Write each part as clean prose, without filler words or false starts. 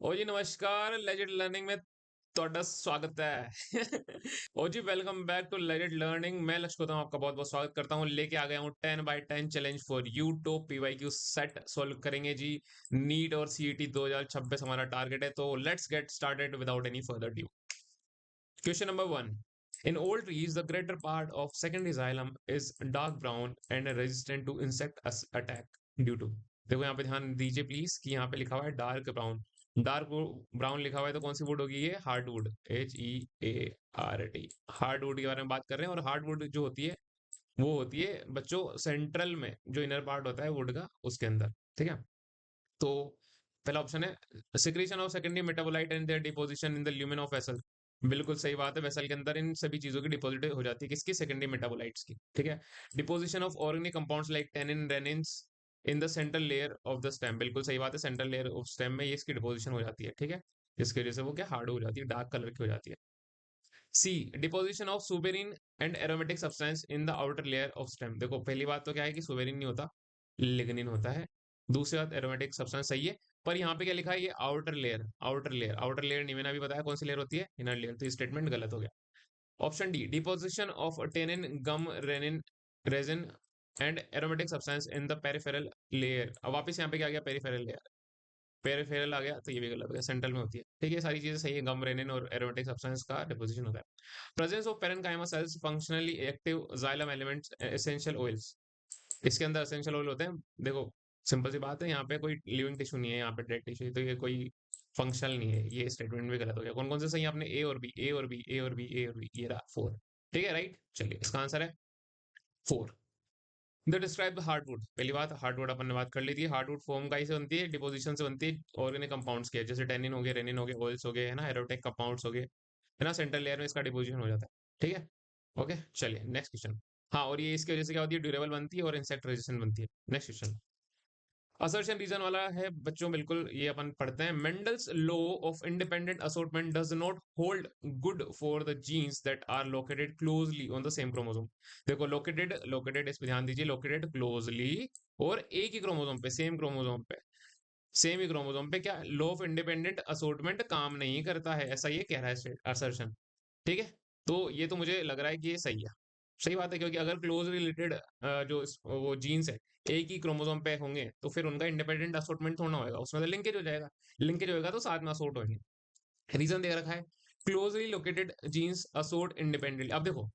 ओ जी नमस्कार legend learning में ਤੁਹਾਡਾ ਸਵਾਗਤ है ओ जी welcome back to Legend Learning. मैं लक्ष्य हूँ आपका बहुत बहुत स्वागत करता हूँ। लेके आ गया हूँ 10 by 10 challenge for you top PYQ set solve करेंगे जी। नीट और सीईटी 2026 हमारा टारगेट है, तो let's get started without any further due. Question number 1। In old trees, the greater part of secondary xylem is dark brown and resistant to insect attack due to। देखो यहाँ पे ध्यान दीजिए please कि यहाँ पे लिखा हुआ है डार्क ब्राउन। डार्क ब्राउन लिखा हुआ है तो कौन सी वुड होगी? ये हार्डवुड, HEART। हार्डवुड के बारे में बात कर रहे हैं। और हार्डवुड जो होती है वो होती है बच्चों सेंट्रल में, जो इनर पार्ट होता है वुड का, उसके अंदर। ठीक है, तो पहला ऑप्शन है secretion of secondary metabolite and their deposition in the lumen of vessel. बिल्कुल सही बात है, वेसल के अंदर इन सभी चीजों की डिपोजिट हो जाती है, किसकी? सेकेंडरी मेटाबोलाइट्स की। ठीक है। Deposition of organic compounds like tannin resins in the central layer of the stem. बिल्कुल सही बात है, सेंट्रल लेयर ऑफ स्टेम में ये इसकी डिपोजिशन हो जाती है। ठीक है, जिसकी वजह से वो क्या हार्ड हो जाती है, डार्क कलर की हो जाती है। C deposition of suberin and aromatic substance in the outer layer of stem. देखो पहली बात तो क्या है कि सुबेरिन नहीं होता, लिग्निन होता है। दूसरी बात एरोमेटिक सब्सटेंस सही है, पर यहाँ पे क्या लिखा है? ये outer layer, outer layer, outer layer नहीं, मैंने अभी बताया कौन सी लेयर होती है, इनर लेयर। तो स्टेटमेंट गलत हो गया। Option D deposition of tannin gum renin resin and aromatic substance in the peripheral layer. अब वापस यहाँ पे क्या आ गया? पेरिफेरल लेयर, पेरिफेरल आ गया तो ये भी गलत हो गया, सेंट्रल में होती है। ठीक है, सारी चीजें सही है, गम रेनिन और एरोमेटिक सब्सटेंस का डिपोजिशन होता है। Presence of parenchyma cells functionally active xylem elements essential oils. इसके अंदर एसेंशियल ऑयल होते हैं। देखो सिंपल सी बात है, यहाँ पे कोई लिविंग टिश्यू नहीं है, यहाँ पे डेड टिश्यू, तो ये कोई फंक्शनल नहीं है। ये स्टेटमेंट भी गलत हो गया। कौन कौन से सही है? आपने ए और बी, ए और बी, ए और बी, ए और बी, ये रहा 4। ठीक है, राइट। चलिए इसका आंसर है 4। The describe the hardwood. पहली बात, हार्डवुड अपन ने बात कर ली थी। हार्डवुड फॉर्म का ही से बनती है, डिपोजिशन से बनती है ऑर्गेनिक कंपाउंड्स के, जैसे टेनिन हो गए, रेनिन हो गए, ऑयल्स हो गए, है ना, एरोटिक कंपाउंड्स हो गए, है ना, सेंट्रल लेयर में इसका डिपोजिशन हो जाता है। ठीक है, ओके। चलिए नेक्स्ट क्वेश्चन। हाँ, और ये इसकी वजह से क्या होती है? ड्यूरेबल बनती है और इंसेक्ट रेजिस्टेंट बनती है। नेक्स्ट क्वेश्चन असर्शन रीजन वाला है बच्चों, बिल्कुल ये अपन पढ़ते हैं। Mendel's law of independent assortment does not hold good for the genes that are located closely on the same chromosome. देखो लोकेटेड, लोकेटेड इस पे ध्यान दीजिए, लोकेटेड क्लोजली और एक ही क्रोमोसोम पे, सेम क्रोमोसोम पे, सेम ही क्रोमोसोम पे क्या लॉ ऑफ इंडिपेंडेंट असोर्टमेंट काम नहीं करता है, ऐसा ये कह रहा है असर्शन। ठीक है, तो ये तो मुझे लग रहा है कि ये सही है। सही बात है, क्योंकि अगर क्लोज रिलेटेड वो जीन्स है एक ही क्रोमोसोम पे होंगे तो फिर उनका इंडिपेंडेंट असोर्टमेंट थोड़ा होगा, उसमें तो लिंकेज हो जाएगा। लिंकेज होगा तो साथ में असोर्ट होंगे। रीजन दे रखा है क्लोजली लोकेटेड जीन्स असोर्ट इंडिपेंडेंटली। अब देखो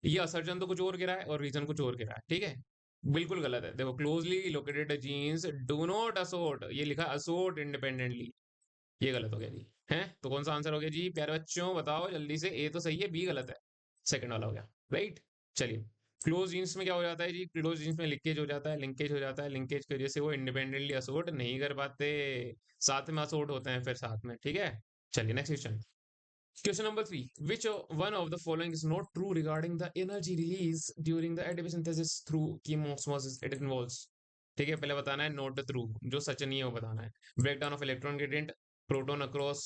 ये असर्जन तो कुछ और गिरा है और रीजन कुछ और गिरा है। ठीक है, बिल्कुल गलत है। देखो closely located genes do not assort, ये लिखा असोर्ट इंडिपेंडेंटली, ये गलत हो गया जी। है तो कौन सा आंसर हो गया जी प्यारे बच्चों? बताओ जल्दी से। ए तो सही है, बी गलत है, सेकंड वाला हो गया। राइट। चलिए क्लोज जीन्स में क्या हो जाता है जी? क्लोज जीन्स में लिंकेज हो जाता है, लिंकेज हो जाता है, लिंकेज की वजह से वो इंडिपेंडेंटली असोर्ट नहीं कर पाते, साथ में असोर्ट होते हैं फिर साथ में। ठीक है, चलिए next question. Question number 3। Which one of the following is not true regarding the energy release during the ATP synthesis through chemiosmosis it involves. ठीक है, पहले बताना है नोट ट्रू, जो सच नहीं है वो बताना है। Break down of electron gradient, proton across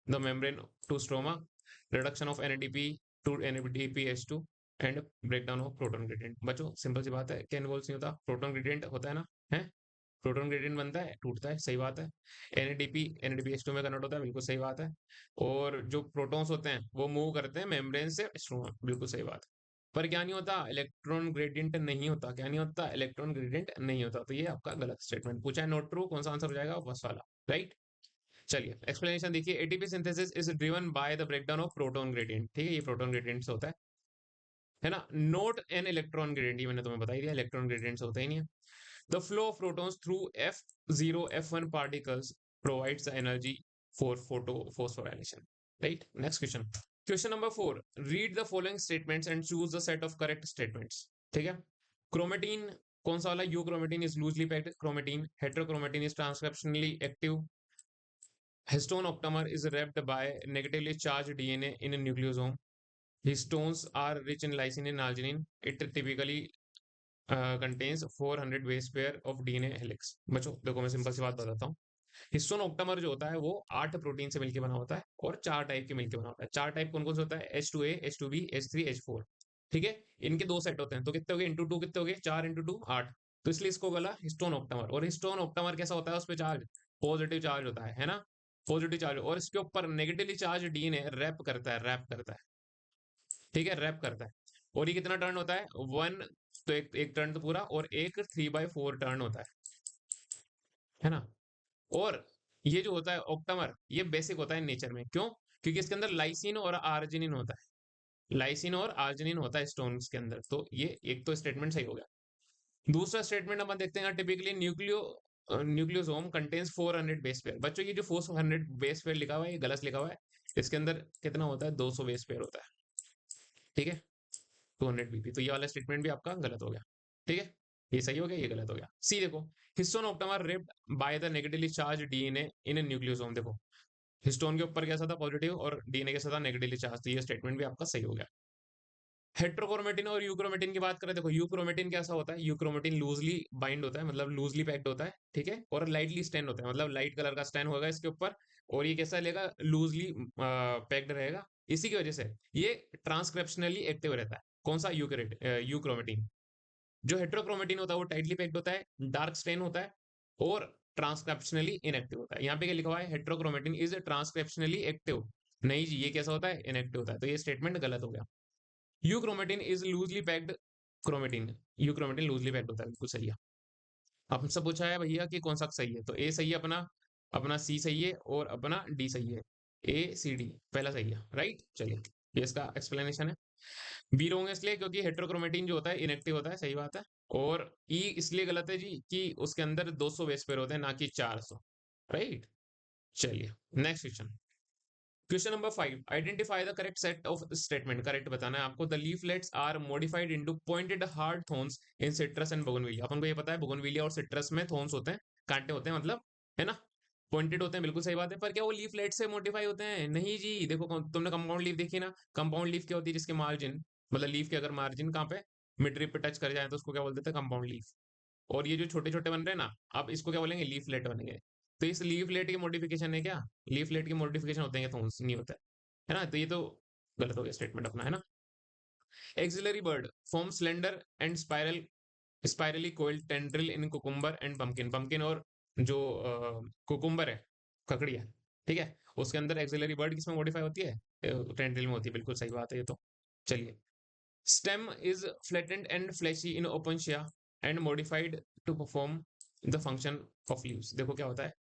the membrane to stroma, reduction of NADP to NADPH2 and breakdown of proton gradient. बच्चों सिंपल सी बात है, क्या इन्वॉल्व नहीं होता? प्रोटॉन ग्रेडियंट होता है ना, है प्रोटॉन ग्रेडियंट बनता है, टूटता है, सही बात है। एनएडीपी एनएडीपीएच टू में कन्वर्ट होता है, बिल्कुल सही बात है। और जो प्रोटॉन्स होते हैं वो मूव करते हैं मेम्ब्रेन से स्ट्रोमा, बिल्कुल सही बात है। पर क्या नहीं होता? इलेक्ट्रॉन ग्रेडियंट नहीं होता। क्या नहीं होता? इलेक्ट्रॉन ग्रेडियंट नहीं होता। तो ये आपका गलत स्टेटमेंट पूछा है, नोट ट्रू। कौन सा आंसर हो जाएगा? फर्स्ट वाला, राइट। चलिए एक्सप्लेनेशन देखिए। ATP synthesis is driven by the breakdown of proton gradient. ठीक है, ये प्रोटॉन ग्रेडियंट से होता है ना, नोट एन इलेक्ट्रॉन ग्रेडियंट, ये मैंने तुम्हें बता ही दिया, इलेक्ट्रॉन ग्रेडियंट से होता ही नहीं है। The flow of protons through F0 F1 particles provides the energy for photo phosphorylation. Right, next question. Question number 4। Read the following statements and choose the set of correct statements. ठीक है, chromatin कौन सा वाला? Euchromatin is loosely packed chromatin, heterochromatin is transcriptionally active, histone octamer is wrapped by negatively charged DNA in a nucleosome. Histones are rich in lysine and arginine. It typically contains 400 base pair of DNA helix। बच्चों देखो मैं simple सी बात बताता हूँ। Histone octamer जो होता है वो 8 प्रोटीन से मिलकर बना होता है और 4 टाइप के मिलकर बना होता है। 4 टाइप कौन कौन से होता है? H2A, H2B, H3, H4। ठीक है, इनके 2 सेट होते हैं, तो कितने हो गए? इंटू 2 कितने हो गए? 4 इंटू 2 8। तो इसलिए इसको बोला हिस्टोन ऑक्टामर। और हिस्टोन ऑक्टामर कैसा होता है? उस पर चार्ज पॉजिटिव चार्ज होता है ना। पॉजिटिव चार्ज, और इसके ऊपर नेगेटिवली चार्ज डीएनए रैप करता है, ठीक है, रैप करता है। और ये कितना टर्न होता है, वन, तो एक टर्न तो पूरा, और एक 3/4 टर्न होता है ना। और ये जो होता है ऑक्टामर, ये बेसिक होता है नेचर में, क्यों? क्योंकि इसके अंदर लाइसिन और आर्जिनिन होता है, लाइसिन और आर्जिनिन होता है स्टोन्स के अंदर। तो ये एक तो स्टेटमेंट सही हो गया। दूसरा स्टेटमेंट अपन देखते हैं, typically nucleosome contains 400 base pair. बच्चों ये जो 400 बेस पेयर लिखा हुआ है, ये गलत लिखा हुआ है। इसके अंदर कितना होता है, 200 बेस पेयर होता है, ठीक है, 200 BP। तो ये वाला स्टेटमेंट भी आपका गलत हो गया, ठीक है। ये सही हो गया, ये गलत हो गया। सी देखो, histone octamer wrapped by the negatively charge DNA in a nucleosome. देखो हिस्टोन के ऊपर कैसा था, पॉजिटिव, और डीएनए कैसा था, नेगेटिवली चार्ज। तो ये स्टेटमेंट भी आपका सही हो गया। हेट्रोक्रोमेटिन और यूक्रोमेटिन की बात करें, देखो यूक्रोमेटिन कैसा होता है, यूक्रोमेटिन लूजली बाइंड होता है, मतलब लूजली पैक्ड होता है, ठीक है, और लाइटली स्टैन होता है, मतलब लाइट कलर का स्टैन होगा इसके ऊपर। और ये कैसा लेगा, लूजली पैक्ड रहेगा। इसी की वजह से ये ट्रांसक्रिप्शनली एक्टिव रहता है। कौन सा, यूक्रोमेटिन। जो हेट्रोक्रोमेटिन होता है वो टाइटली पैक्ड होता है, डार्क स्टेन होता है, और ट्रांसक्रिप्शनली इनएक्टिव होता है। यहाँ पे क्या लिखा हुआ है, हेट्रोक्रोमेटिन इज ट्रांसक्रिप्शनली एक्टिव। नहीं जी, ये कैसा होता है, इनएक्टिव होता है। तो ये स्टेटमेंट गलत हो गया। Euchromatin is loosely packed chromatin, euchromatin loosely packed होता है, बिल्कुल सही है। अब सब पूछा है भैया कि कौन सा सही है, तो ए सही है अपना, अपना सी सही है, और अपना डी सही है। A C D पहला सही है, राइट। चलिए, ये इसका एक्सप्लेनेशन है। बी रॉन्ग है इसलिए क्योंकि हेट्रोक्रोमेटिन जो होता है इनएक्टिव होता है, सही बात है। और ई इसलिए गलत है जी कि उसके अंदर 200 बेस पेयर होते हैं, ना कि 400, राइट। चलिए, next question. Question number 5, identify the correct set of statement. Correct बताना है आपको। The leaflets are modified into pointed hard thorns in citrus and bougainvillea. अपन को ये पता है बोगनविलिया और सिट्रस में थॉर्न्स होते हैं, कांटे होते हैं मतलब, है ना, पॉइंटेड होते हैं, बिल्कुल सही बात है। पर क्या वो लीफलेट से मॉडिफाई होते हैं? नहीं जी। देखो तुमने कंपाउंड लीफ देखी ना, कंपाउंड लीफ क्या होती है, जिसके मार्जिन, मतलब लीफ के अगर मार्जिन कहाँ पे, मिड रिप पे टच कर जाए तो उसको क्या बोल देते हैं, कंपाउंड लीफ। और ये जो छोटे छोटे बन रहे हैं ना, अब इसको क्या बोलेंगे, लीफलेट बनेंगे। तो इस लीफलेट की मॉडिफिकेशन है क्या, लीफलेट की मॉडिफिकेशन होते हैं, थॉर्न्स नहीं होता है ना। तो ये तो गलत हो गया स्टेटमेंट अपना, है ना। Axillary bud form slender and spirally coiled tendril in cucumber and pumpkin. Pumpkin और जो कुकुम्बर है, ककड़ी है, ठीक है, उसके अंदर एक्सिलरी बर्ड किसमें मॉडिफाई होती है, टेंड्रिल में होती है, बिल्कुल सही बात है ये तो। चलिए, stem is flattened and fleshy in opuntia and modified to perform the function of leaves. देखो क्या होता है,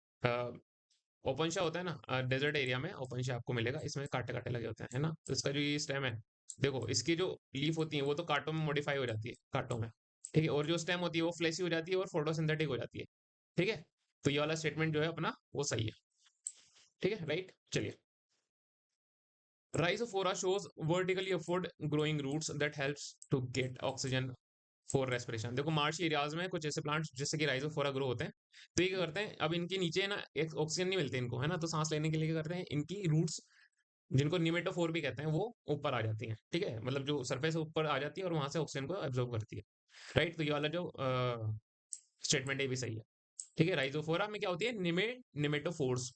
ओपनशा होता है ना, डेजर्ट एरिया में ओपनशा आपको मिलेगा, इसमें कांटे कांटे लगे होते हैं, है ना। तो इसका जो ये स्टेम है, देखो इसकी जो लीफ होती है वो तो कांटों में मॉडिफाई हो जाती है, कांटों में, ठीक है, और जो स्टेम होती है वो फ्लैशी हो जाती है और फोटोसिंथेटिक हो जाती है, ठीक है। तो ये वाला स्टेटमेंट जो है अपना वो सही है, ठीक है, राइट। चलिए, rhizopora shows vertically upward growing roots that helps to get oxygen for respiration. देखो मार्श एरियाज में कुछ ऐसे प्लांट्स जैसे कि राइजोफोरा ग्रो होते हैं, तो ये क्या करते हैं, अब इनके नीचे ना एक ऑक्सीजन नहीं मिलती इनको, है ना, तो सांस लेने के लिए क्या करते हैं, इनकी रूट्स, जिनको निमेटोफोर भी कहते हैं, वो ऊपर आ जाती हैं, ठीक है, मतलब जो सरफेस ऊपर आ जाती है और वहां से ऑक्सीजन को एब्जॉर्ब करती है, राइट। तो ये वाला जो स्टेटमेंट है भी सही है, ठीक है। राइजोफोरा में क्या होती है, निमेटोफोर्स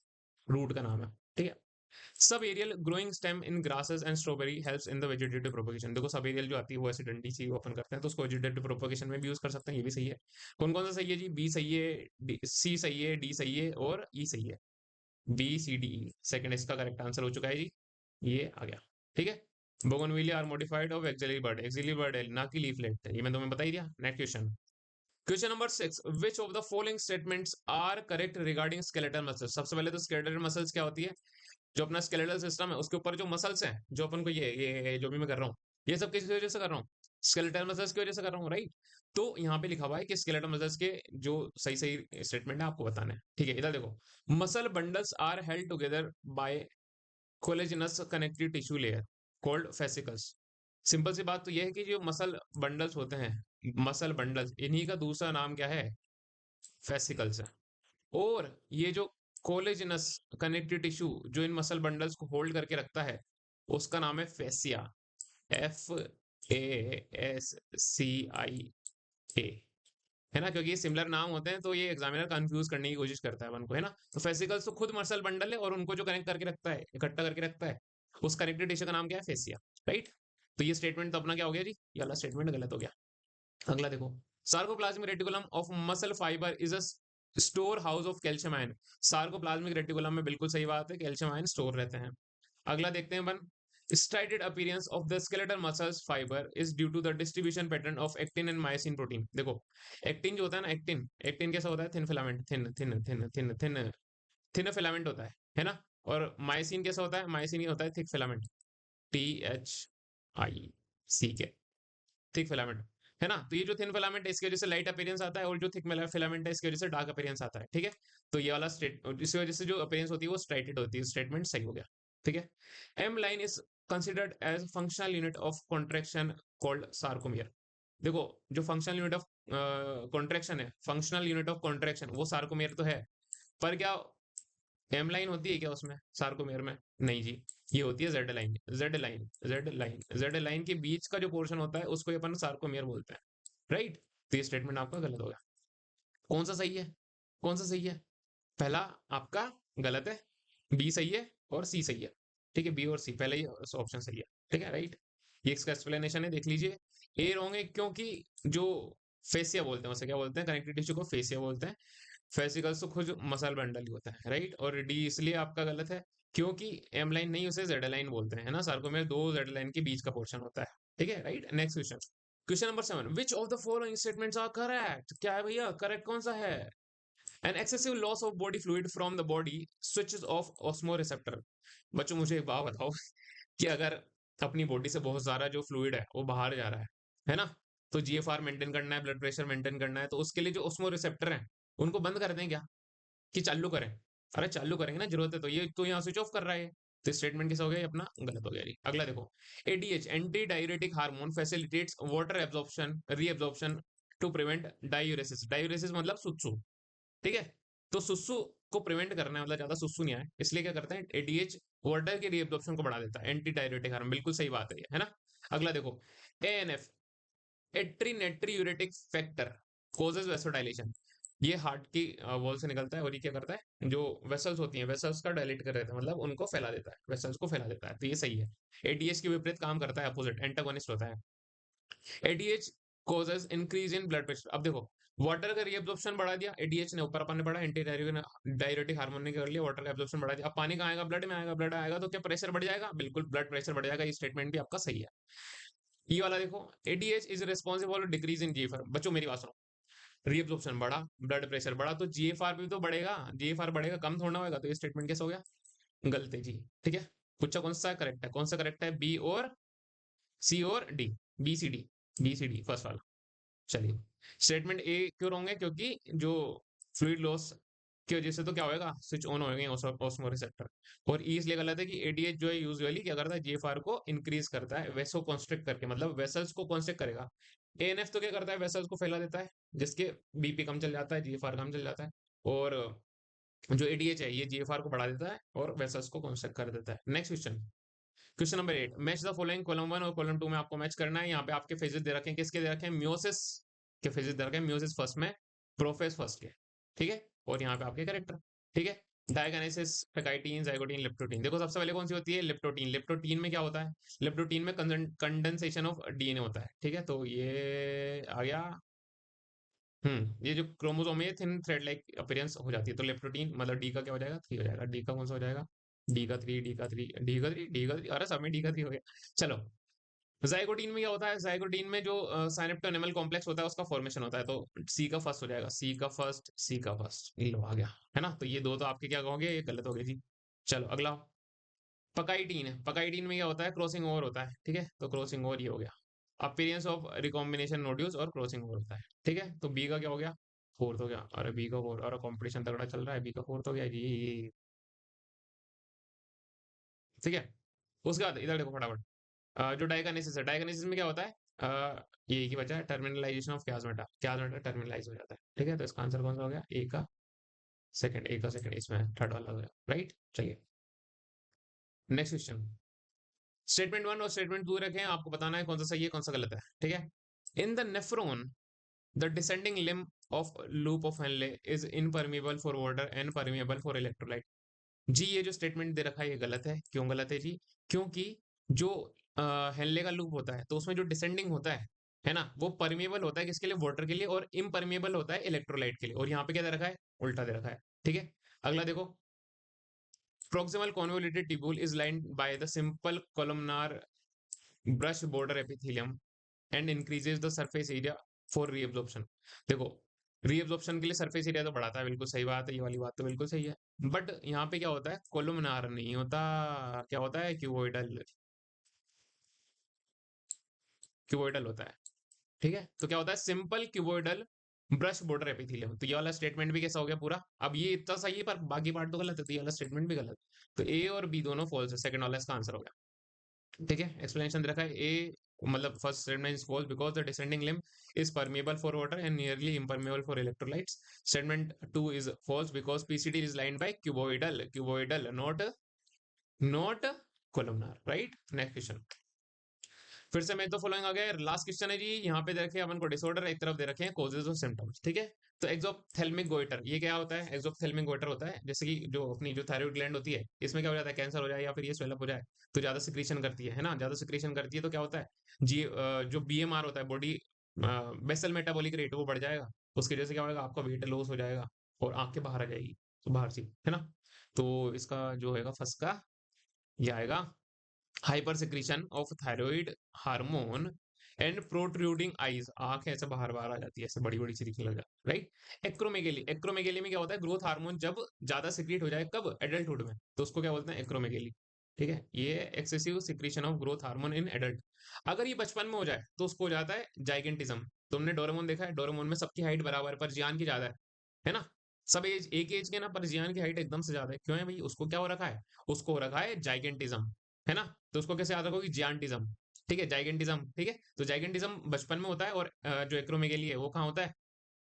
रूट का नाम है, ठीक है। Subaerial growing stem in grasses and strawberry helps in the vegetative propagation. देखो सब एरियल जो आती है वो ऐसी डंडी सी ओपन करते हैं, तो उसको वेजिटेटिव प्रोपगेशन में भी यूज कर सकते हैं, ये भी सही है। कौन कौन सा सही है जी, बी सही है, सी सही है, डी सही है, और ई सही है। B C D E second इसका करेक्ट आंसर हो चुका है जी, ये आ गया, ठीक है। Bougainvillea are modified of axillary bud है, ना कि लीफलेट है, ये मैं तुम्हें बता ही दिया। Next question. Question number 6, which of the following statements are correct regarding skeletal muscles. सबसे पहले तो स्केलेटल मसल्स क्या होती है, जो अपना स्केलेटल सिस्टम है उसके ऊपर जो मसल्स हैं, जो अपन को ये जो भी मैं कर रहा हूँ, ये सब किस वजह से कर रहा हूँ, स्केलेटल मसल्स की वजह से कर रहा हूँ, राइट। तो यहाँ पे लिखा हुआ है कि स्केलेटल मसल्स के जो सही सही स्टेटमेंट है आपको बताना है, ठीक है। इधर देखो, muscle bundles are held together by collagenous connective tissue layer called fascicles. Simple सी बात तो यह है कि जो मसल बंडल्स होते हैं, मसल बंडल्स, इन्हीं का दूसरा नाम क्या है, फेसिकल्स है। और ये जो कोलेजिनस कनेक्टिव टिश्यू जो इन मसल बंडल्स को होल्ड करके रखता है, उसका नाम है फेसिया, FASCIA, है ना। क्योंकि ये सिमिलर नाम होते हैं तो ये एग्जामिनर कंफ्यूज करने की कोशिश करता है अपन को, है ना। तो फेसिकल्स तो खुद मसल बंडल है और उनको जो कनेक्ट करके रखता है, इकट्ठा करके रखता है, उस कनेक्टिव टिश्यू का नाम क्या है, फेसिया, राइट। तो ये स्टेटमेंट तो अपना क्या हो गया जी, ये वाला स्टेटमेंट गलत हो गया। अगला देखो, sarcoplasmic reticulum of muscle fibre is a store house of calcium ion. Sarcoplasmic reticulum में बिल्कुल सही बात है, कैल्शियम आयन स्टोर रहते हैं। अगला देखते हैं अपन, striated appearance of the skeletal muscles fibre is due to the distribution pattern of actin and myosin protein. देखो एक्टिन जो होता है ना, एक्टिन एक्टिन कैसा होता है, thin filament, thin thin thin thin thin thin filament होता है ना। और मायोसिन कैसा होता है, मायोसिन होता है थिक फिलामेंट, THIC के, थिक फिलामेंट, है ना। तो ये जो थिन फिलामेंट है इसकी वजह से लाइट अपीयरेंस आता है, और जो थिक फिलामेंट है इसकी वजह से डार्क अपीयरेंस आता है, ठीक है। तो ये वाला स्टेट, इसी वजह से जो अपीयरेंस होती है वो स्ट्राइटेड होती है, स्टेटमेंट सही हो गया, ठीक है। M line is considered as functional unit of contraction called sarcomere. देखो जो फंक्शनल यूनिट ऑफ कॉन्ट्रेक्शन है, फंक्शनल यूनिट ऑफ कॉन्ट्रेक्शन वो सार्कोमियर तो है, पर क्या एम लाइन होती है क्या उसमें सार्कोमेयर में? नहीं जी, ये होती है Z line, Z line, Z line, Z line के बीच का जो पोर्शन होता है उसको अपन सार्कोमेयर बोलते हैं, राइट। तो ये स्टेटमेंट आपका गलत हो गया। कौन सा सही है, कौन सा सही है? पहला आपका गलत है, बी सही है और सी सही है, ठीक है। बी और सी पहले ही ऑप्शन सही है, ठीक है, राइट। ये इसका एक्सप्लेनेशन है, देख लीजिए। ए रॉन्ग है क्योंकि जो फेसिया बोलते हैं, उसे क्या बोलते हैं, कनेक्टिव टिश्यू को फेसिया बोलते हैं। फेसिकल्स तो खुद मसल बंडल ही होता है, राइट। और डी इसलिए आपका गलत है क्योंकि एम लाइन नहीं, उसे जेड लाइन बोलते हैं, है ना। सार्कोमेयर दो जेड लाइन के बीच का पोर्शन होता है, ठीक है, right. Next question, question number 7, which of the following statements are correct? क्या है भैया, करेक्ट कौन सा है? An excessive loss of body fluid from the body switches off osmoreceptor. बच्चों मुझे एक बात बताओ कि अगर अपनी बॉडी से बहुत सारा जो फ्लूइड है वो बाहर जा रहा है ना, तो जीएफआर मेंटेन करना है, ब्लड प्रेशर मेंटेन करना है, तो उसके लिए जो ऑस्मो रिसेप्टर है उनको बंद कर दें क्या, कि चालू करें? अरे चालू करेंगे ना, जरूरत है तो। ये तो यहाँ स्विच ऑफ कर रहा है, तो स्टेटमेंट कैसा हो गया, ये अपना गलत हो गया जी। अगला देखो, ADH anti diuretic hormone facilitates water absorption reabsorption to prevent diuresis. Diuresis मतलब सुसु, ठीक है। तो सुसु को प्रिवेंट करना है, मतलब ज्यादा सुसु नहीं आए, इसलिए क्या करते हैं, एडीएच वाटर के रीएब्जॉर्प्शन को बढ़ा देता है, एंटी डाययूरेटिक हार्मोन, बिल्कुल सही बात है ये, है ना। अगला देखो, एएनएफ एट्रीनेट्रीयूरेटिक फैक्टर कोजेज वेसोडाइलेशन। ये हार्ट की वॉल से निकलता है और ये क्या करता है, जो वेसल्स होती हैं वेसल्स का डायलेट कर देता है, मतलब उनको फैला देता है, वेसल्स को फैला देता है, तो ये सही है। एडीएच के विपरीत काम करता है, अपोजिट एंटागोनिस्ट होता है। ADH causes increase in blood pressure. अब देखो, वाटर का रीअब्जॉर्प्शन बढ़ा दिया एडीएच ने, ऊपर अपन ने पढ़ा एंटी डाययूरेटिक हार्मोन ने कर लिया, वाटर का एब्जॉर्प्शन बढ़ा दिया। अब पानी कहाँ आएगा, ब्लड में आएगा, ब्लड आएगा तो क्या प्रेशर बढ़ जाएगा? बिल्कुल ब्लड प्रेशर बढ़ जाएगा, ये स्टेटमेंट भी आपका सही है। ये वाला देखो, ADH is responsible decrease in GFR. बच्चों मेरी बात सुनो, रीअब्जॉर्प्शन बढ़ा, ब्लड प्रेशर बढ़ा, तो जीएफआर भी तो बढ़ेगा, जीएफआर बढ़ेगा, कम थोड़ा होगा, तो ये स्टेटमेंट कैसे हो गया, गलत है जी, ठीक है। पूछा कौन सा करेक्ट है, कौन सा करेक्ट है, बी और सी और D, B C D, B C D first वाला। चलिए, स्टेटमेंट ए क्यों रॉन्ग है, क्योंकि जो फ्लूइड लॉस की वजह से तो क्या होएगा, स्विच ऑन होएगा ऑस्मो रिसेप्टर। और ई इसलिए गलत है कि एडीएच जो है यूजुअली क्या करता है, जीएफआर को इंक्रीज करता है, वेसो कॉन्स्ट्रिक्ट करके, मतलब वेसल्स को कॉन्स्ट्रिक्ट करेगा। एएनएफ तो क्या करता है, वेसल्स को फैला देता है, जिसके बीपी कम चल जाता है, जीएफआर कम चल जाता है। और जो एडीएच है ये जीएफआर को बढ़ा देता है और वेसल्स को कॉन्स्ट्रिक्ट कर देता है। Next question, question number 8, match the following, column 1 और कॉलम 2 में आपको मैच करना है। यहाँ पे आपके फेजेस दे रखे हैं, किसके दे रखे हैं, म्योसिस के फेजेस दे रखे हैं, म्योसिस फर्स्ट में, प्रोफेस फर्स्ट के, ठीक है। और यहाँ पे आपके कैरेक्टर, ठीक है। डायगोनेसिस, फेकाइटीन, जाइगोटीन, लिप्टोटीन। देखो सबसे पहले कौन सी होती है, लिप्टोटीन। लिप्टोटीन में क्या होता है, लिप्टोटीन में कंडेंसेशन ऑफ डीएनए होता है, ठीक है। तो ये आ गया, ये जो क्रोमोसोम है थिन थ्रेड लाइक अपीयरेंस हो जाती है, तो लेप्टोटीन मतलब डी का क्या हो जाएगा, 3 हो जाएगा। डी का कौन सा हो जाएगा, डी का 3, डी का 3, डी का 3, डी का 3, अरे सब में डी का 3 हो गया। चलो, जाइगोटीन में क्या होता है, जाइगोटीन में जो साइनेप्टोनेमल कॉम्प्लेक्स होता है उसका फॉर्मेशन होता है, तो सी का फर्स्ट हो जाएगा, सी का फर्स्ट, सी का फर्स्ट, ये लो आ गया, है ना। तो ये दो तो आपके क्या कहोगे, ये गलत हो गए जी। चलो अगला, पकाइटीन है, पकाइटीन में क्या होता है, क्रॉसिंग ओवर होता है, ठीक है। तो क्रॉसिंग ओवर ये हो गया, अपीयरेंस ऑफ रिकॉम्बिनेशन नोड्यूल्स और क्रॉसिंग ओवर होता है, ठीक है। तो बी का क्या हो गया, फोर्थ हो गया। अरे बी का फोर्थ, अरे कंपटीशन तगड़ा चल रहा है, बी का फोर्थ हो गया जी, ठीक है। उसके बाद इधर देखो फटाफट, जो डायगोनेसिस है, डायगोनेसिस में क्या होता है, ये की बचा है टर्मिनलाइजेशन ऑफ क्याज मेटा टर्मिनलाइज हो जाता है, ठीक है। तो इसका आंसर कौन सा हो गया, ए का सेकंड, ए का सेकंड, इसमें थर्ड वाला हो गया, राइट। चलिए नेक्स्ट क्वेश्चन, स्टेटमेंट 1 और स्टेटमेंट 2 रखे हैं, आपको बताना है कौन सा सही है कौन सा गलत है, ठीक है। In the nephron the descending limb of loop of Henle is impermeable for water and permeable for electrolyte. जी ये जो स्टेटमेंट दे रखा है ये गलत है, क्यों गलत है जी, क्योंकि जो हेनले का लूप होता है तो उसमें जो डिसेंडिंग होता है है ना, वो परमेबल होता है किसके लिए, वाटर के लिए, और इम्परमेबल होता है इलेक्ट्रोलाइट के लिए। और यहाँ पे क्या दे रखा है, उल्टा दे रखा है। ठीक है, अगला देखो, proximal convoluted tubule is lined by the simple columnar brush border epithelium and increases the surface area for reabsorption। देखो, रीअब्जॉर्प्शन के लिए सरफेस एरिया तो बढ़ाता है, बिल्कुल सही बात है, ये वाली बात तो बिल्कुल सही है। बट यहाँ पे क्या होता है, कोलुमनार नहीं होता, क्या होता है, क्यूबोइडल, क्यूबोइडल होता है। ठीक है, तो क्या होता है, simple cuboidal brush border epithelium. तो ये वाला स्टेटमेंट भी कैसा हो गया पूरा, अब ये इतना सही है पर बाकी पार्ट तो गलत है, तो ये वाला स्टेटमेंट भी गलत। तो ए और बी दोनों फॉल्स है, सेकंड वाला इसका आंसर हो गया। ठीक है, एक्सप्लेनेशन दे रखा है, ए मतलब first statement is false because the descending limb is permeable for water and nearly impermeable for electrolytes. Statement two is false because PCT is lined by cuboidal, cuboidal not columnar. Right, next question, फिर से मैं तो following आ गया। Last question है जी, यहाँ पे देखे अपन को डिसऑर्डर, एक तरफ दे रखे हैं कॉजेज और सिम्टम्स। ठीक है, तो एक्सोप्थेल्मिक गोइटर ये क्या होता है, एक्सोप्थेल्मिक गोइटर होता है जैसे कि जो अपनी जो थायराइड ग्लैंड होती है, इसमें क्या हो जाता है, कैंसर हो जाए या फिर ये स्वेलअप हो जाए, तो ज्यादा सिक्रीशन करती है ना, ज्यादा सिक्रीशन करती है तो क्या होता है जी, जो बीएमआर होता है, बॉडी बेसल मेटाबॉलिक रेट, वो बढ़ जाएगा। उसकी वजह से क्या होगा, आपका वेट लॉस हो जाएगा और आंखें बाहर आ जाएगी, तो बाहर सी, है ना। तो इसका जो है फर्स्ट का ये आएगा, hyper secretion of thyroid hormone and protruding eyes, आंख ऐसे बाहर बाहर आ जाती है, ऐसे बड़ी बड़ी सी दिखने लग जाती है। राइट, एक्रोमेगेली, एक्रोमेगेली में क्या होता है, ग्रोथ हार्मोन जब ज्यादा सिक्रीट हो जाए, कब, एडल्टहुड में, तो उसको क्या बोलते हैं, एक्रोमेगेली। ठीक है, ये excessive secretion of growth hormone in adult. अगर ये बचपन में हो जाए तो उसको हो जाता है जाइगेंटिज्म। तुमने डोरेमोन देखा है, डोरेमोन में सबकी हाइट बराबर है पर जियान की ज्यादा है ना। सब एज एक एज के ना, पर जियान की हाइट एकदम से ज्यादा है, क्यों है भाई, उसको क्या हो रखा है, उसको हो रखा है जाइगेंटिज्म, है ना। तो उसको कैसे याद रखोगे, जियांटिज्म। ठीक है, जाइगेंटिज्म। ठीक है, तो जाइगेंटिज्म बचपन में होता है, और जो एक्रोमेगेली है वो कहाँ होता है,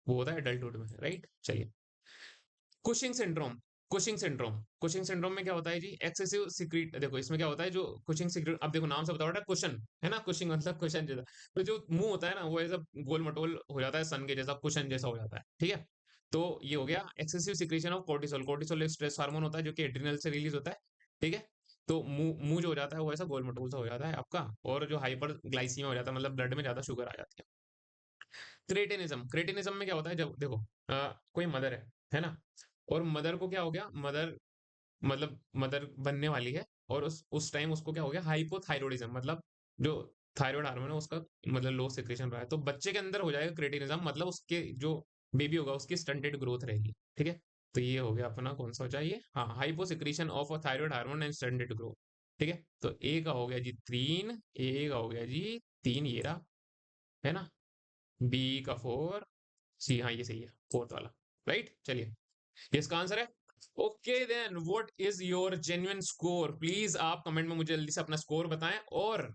वो होता है एडल्टहुड में। राइट, चलिए, Cushing syndrome, Cushing syndrome, Cushing syndrome में क्या होता है जी, एक्सेसिव सिक्रीट, देखो इसमें क्या होता है, जो कुशिंग सिक्रीट, अब देखो नाम से बता रहा है कुशन, है ना, कुशिंग मतलब कुशन जैसा। तो जो मुंह होता है ना, वो ऐसा गोल मटोल हो जाता है, सन के जैसा, कुशन जैसा हो जाता है। ठीक है, तो ये हो गया excessive secretion of cortisol. Cortisol एक स्ट्रेस हार्मोन होता है जो कि एड्रिनल से रिलीज होता है। ठीक है, तो मुंह मुंह जो हो जाता है वो ऐसा गोल मटोल सा हो जाता है आपका, और जो हाइपर ग्लाइसीमिया हो जाता है, मतलब ब्लड में ज्यादा शुगर आ जाती है। क्रेटिनिज्म, क्रेटिनिज्म में क्या होता है, जब देखो कोई मदर है ना, और मदर को क्या हो गया, मदर मतलब मदर बनने वाली है, और उस टाइम उसको क्या हो गया, हाइपोथायरॉयडिज्म, मतलब जो थायराइड हार्मोन है उसका मतलब लो सिक्रेशन रहा है, तो बच्चे के अंदर हो जाएगा क्रेटिनिज्म, मतलब उसके जो बेबी होगा उसकी स्टंटेड ग्रोथ रहेगी। ठीक है, तो ये हो गया अपना कौन सा हो चाहिए, हाँ, hypo secretion of a thyroid hormone and stunted growth. ठीक है, तो ए का हो गया जी तीन, ए का हो गया जी तीन, ये रहा, है ना, बी का फोर, सी, हाँ ये सही है, फोर्थ वाला। राइट, चलिए, ये इसका आंसर है। Okay then, what is your genuine score, please आप कमेंट में मुझे जल्दी से अपना स्कोर बताएं। और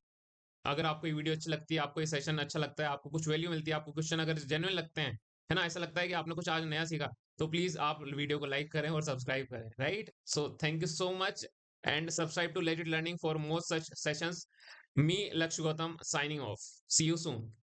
अगर आपको ये वीडियो अच्छी लगती है, आपको ये सेशन अच्छा लगता है, आपको कुछ वैल्यू मिलती है, आपको क्वेश्चन अगर जेन्युइन लगते हैं, है ना, ऐसा लगता है कि आपने कुछ आज नया सीखा, तो प्लीज आप वीडियो को लाइक करें और सब्सक्राइब करें। Right, so thank you so much and subscribe to legit learning for more such sessions. Me Lakshya Gautam signing off, see you soon.